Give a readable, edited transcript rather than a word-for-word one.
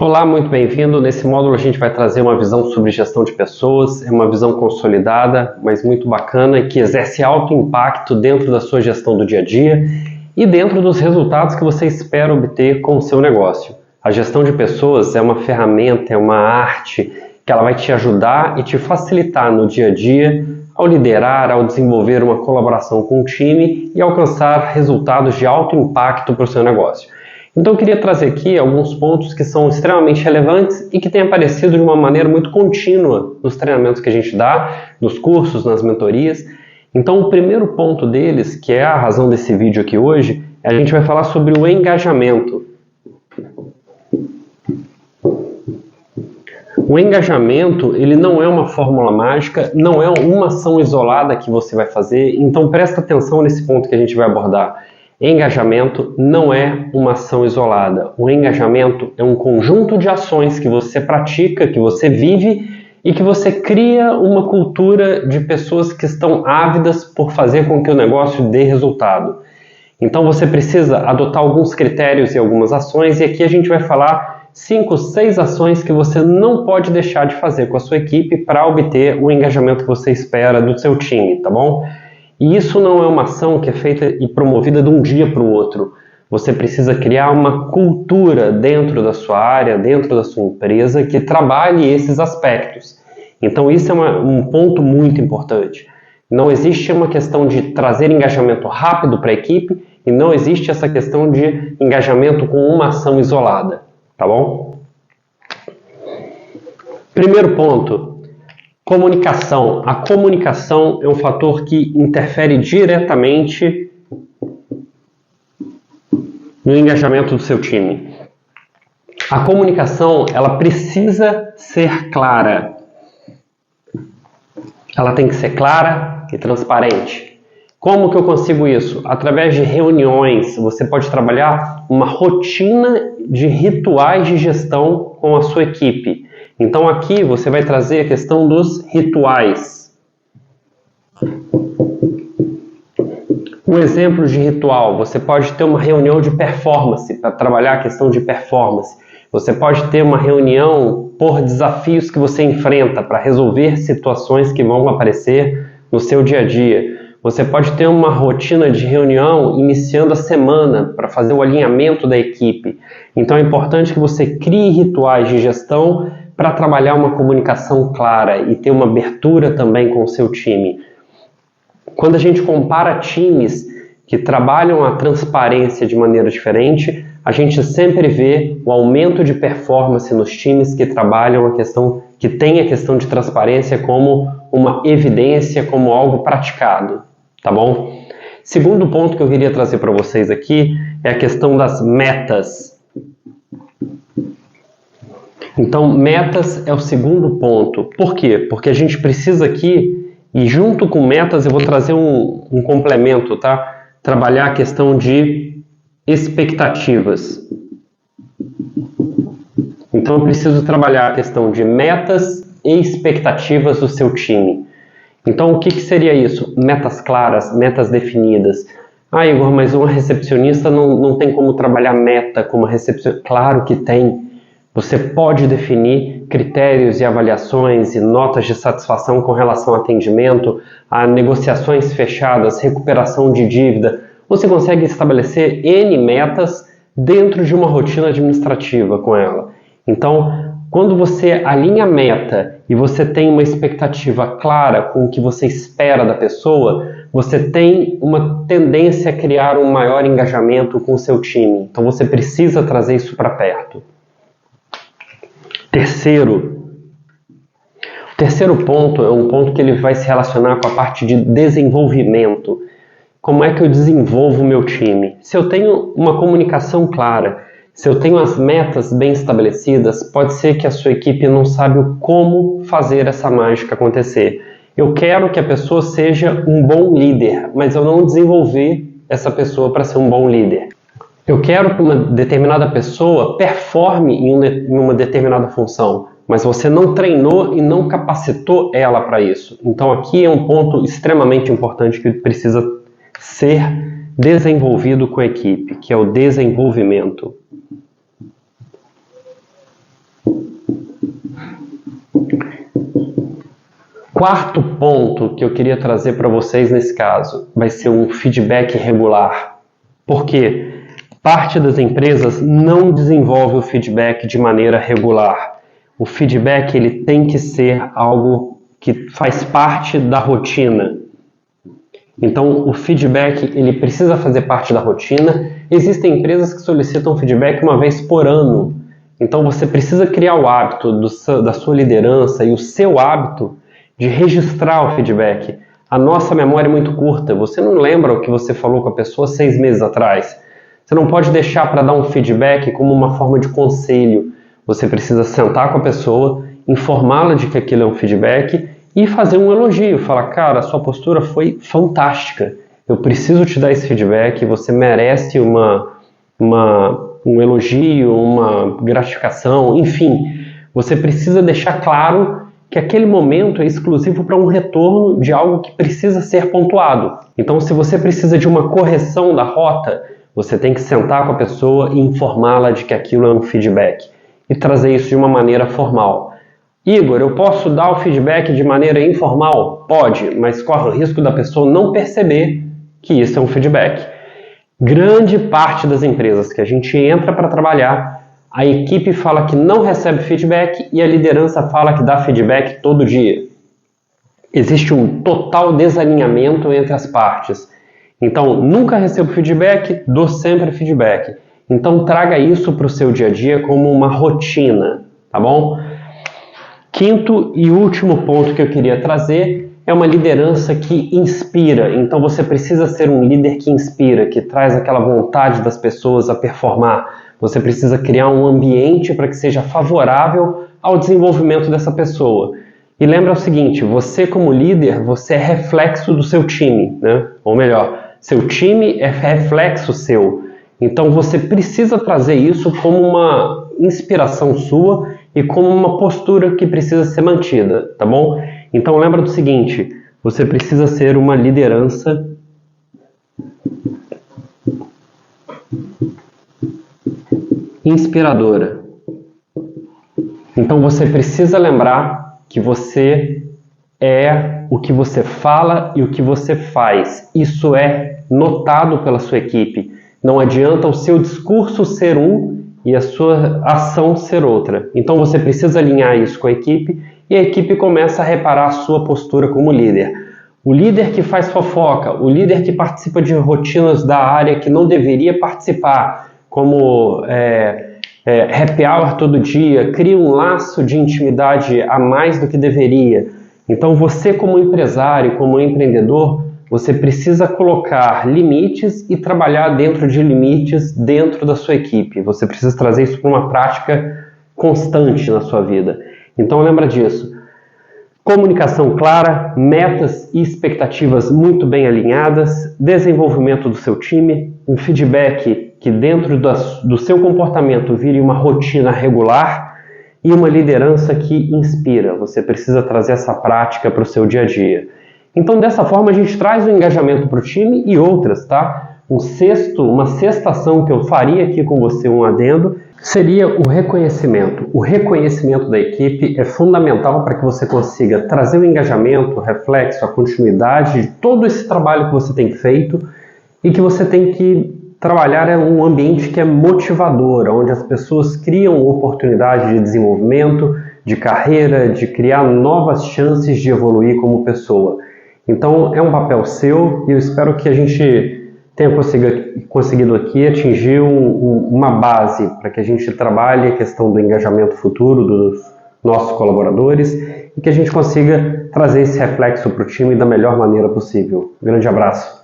Olá, muito bem-vindo. Nesse módulo a gente vai trazer uma visão sobre gestão de pessoas. É uma visão consolidada, mas muito bacana e que exerce alto impacto dentro da sua gestão do dia a dia e dentro dos resultados que você espera obter com o seu negócio. A gestão de pessoas é uma ferramenta, é uma arte que ela vai te ajudar e te facilitar no dia a dia ao liderar, ao desenvolver uma colaboração com o time e alcançar resultados de alto impacto para o seu negócio. Então eu queria trazer aqui alguns pontos que são extremamente relevantes e que têm aparecido de uma maneira muito contínua nos treinamentos que a gente dá, nos cursos, nas mentorias. Então o primeiro ponto deles, que é a razão desse vídeo aqui hoje, a gente vai falar sobre o engajamento. O engajamento, ele não é uma fórmula mágica, não é uma ação isolada que você vai fazer, então presta atenção nesse ponto que a gente vai abordar. Engajamento não é uma ação isolada. O engajamento é um conjunto de ações que você pratica, que você vive e que você cria uma cultura de pessoas que estão ávidas por fazer com que o negócio dê resultado. Então você precisa adotar alguns critérios e algumas ações, e aqui a gente vai falar 5, 6 ações que você não pode deixar de fazer com a sua equipe para obter o engajamento que você espera do seu time, tá bom? E isso não é uma ação que é feita e promovida de um dia para o outro. Você precisa criar uma cultura dentro da sua área, dentro da sua empresa, que trabalhe esses aspectos. Então isso é um ponto muito importante. Não existe uma questão de trazer engajamento rápido para a equipe e não existe essa questão de engajamento com uma ação isolada, tá bom? Primeiro ponto. Comunicação. A comunicação é um fator que interfere diretamente no engajamento do seu time. A comunicação, ela precisa ser clara. Ela tem que ser clara e transparente. Como que eu consigo isso? Através de reuniões. Você pode trabalhar uma rotina de rituais de gestão com a sua equipe. Então aqui você vai trazer a questão dos rituais. Um exemplo de ritual, você pode ter uma reunião de performance, para trabalhar a questão de performance. Você pode ter uma reunião por desafios que você enfrenta, para resolver situações que vão aparecer no seu dia a dia. Você pode ter uma rotina de reunião iniciando a semana, para fazer o alinhamento da equipe. Então é importante que você crie rituais de gestão para trabalhar uma comunicação clara e ter uma abertura também com o seu time. Quando a gente compara times que trabalham a transparência de maneira diferente, a gente sempre vê o aumento de performance nos times que trabalham a questão, que tem a questão de transparência como uma evidência, como algo praticado, tá bom? Segundo ponto que eu queria trazer para vocês aqui é a questão das metas. Então, metas é o segundo ponto. Por quê? Porque a gente precisa aqui, e junto com metas eu vou trazer um complemento, tá? Trabalhar a questão de expectativas. Então, eu preciso trabalhar a questão de metas e expectativas do seu time. Então, o que seria isso? Metas claras, metas definidas. Ah, Igor, mas uma recepcionista não tem como trabalhar meta como recepcionista. Claro que tem. Você pode definir critérios e avaliações e notas de satisfação com relação ao atendimento, a negociações fechadas, recuperação de dívida. Você consegue estabelecer N metas dentro de uma rotina administrativa com ela. Então, quando você alinha a meta e você tem uma expectativa clara com o que você espera da pessoa, você tem uma tendência a criar um maior engajamento com o seu time. Então, você precisa trazer isso para perto. O terceiro ponto é um ponto que ele vai se relacionar com a parte de desenvolvimento. Como é que eu desenvolvo o meu time? Se eu tenho uma comunicação clara, se eu tenho as metas bem estabelecidas, pode ser que a sua equipe não sabe como fazer essa mágica acontecer. Eu quero que a pessoa seja um bom líder, mas eu não desenvolver essa pessoa para ser um bom líder. Eu quero que uma determinada pessoa performe em uma determinada função, mas você não treinou e não capacitou ela para isso. Então aqui é um ponto extremamente importante que precisa ser desenvolvido com a equipe, que é o desenvolvimento. Quarto ponto que eu queria trazer para vocês nesse caso vai ser um feedback regular. Por quê? Parte das empresas não desenvolve o feedback de maneira regular. O feedback ele tem que ser algo que faz parte da rotina. Então, o feedback ele precisa fazer parte da rotina. Existem empresas que solicitam feedback uma vez por ano. Então, você precisa criar o hábito da sua liderança e o seu hábito de registrar o feedback. A nossa memória é muito curta. Você não lembra o que você falou com a pessoa 6 meses atrás. Você não pode deixar para dar um feedback como uma forma de conselho. Você precisa sentar com a pessoa, informá-la de que aquilo é um feedback e fazer um elogio. Falar, cara, a sua postura foi fantástica. Eu preciso te dar esse feedback. Você merece um elogio, uma gratificação, enfim. Você precisa deixar claro que aquele momento é exclusivo para um retorno de algo que precisa ser pontuado. Então, se você precisa de uma correção da rota, você tem que sentar com a pessoa e informá-la de que aquilo é um feedback e trazer isso de uma maneira formal. Igor, eu posso dar o feedback de maneira informal? Pode, mas corre o risco da pessoa não perceber que isso é um feedback. Grande parte das empresas que a gente entra para trabalhar, a equipe fala que não recebe feedback e a liderança fala que dá feedback todo dia. Existe um total desalinhamento entre as partes. Então, nunca recebo feedback, dou sempre feedback. Então, traga isso para o seu dia a dia como uma rotina, tá bom? Quinto e último ponto que eu queria trazer é uma liderança que inspira. Então, você precisa ser um líder que inspira, que traz aquela vontade das pessoas a performar. Você precisa criar um ambiente para que seja favorável ao desenvolvimento dessa pessoa. E lembra o seguinte, você como líder, você é reflexo do seu time, né? Ou melhor, seu time é reflexo seu. Então você precisa trazer isso como uma inspiração sua e como uma postura que precisa ser mantida, tá bom? Então lembra do seguinte, você precisa ser uma liderança inspiradora. Então você precisa lembrar que você é o que você fala e o que você faz. Isso é notado pela sua equipe. Não adianta o seu discurso ser um e a sua ação ser outra. Então você precisa alinhar isso com a equipe e a equipe começa a reparar a sua postura como líder. O líder que faz fofoca, o líder que participa de rotinas da área que não deveria participar, como happy hour todo dia, cria um laço de intimidade a mais do que deveria. Então você como empresário, como empreendedor, você precisa colocar limites e trabalhar dentro de limites dentro da sua equipe. Você precisa trazer isso para uma prática constante na sua vida. Então lembra disso. Comunicação clara, metas e expectativas muito bem alinhadas, desenvolvimento do seu time, um feedback que dentro do seu comportamento vire uma rotina regular e uma liderança que inspira. Você precisa trazer essa prática para o seu dia a dia. Então, dessa forma, a gente traz o engajamento para o time e outras, tá? Uma sexta ação que eu faria aqui com você, um adendo, seria o reconhecimento. O reconhecimento da equipe é fundamental para que você consiga trazer o engajamento, o reflexo, a continuidade de todo esse trabalho que você tem feito e que você tem que trabalhar em um ambiente que é motivador, onde as pessoas criam oportunidade de desenvolvimento, de carreira, de criar novas chances de evoluir como pessoa. Então é um papel seu e eu espero que a gente tenha conseguido aqui atingir uma base para que a gente trabalhe a questão do engajamento futuro dos nossos colaboradores e que a gente consiga trazer esse reflexo para o time da melhor maneira possível. Um grande abraço.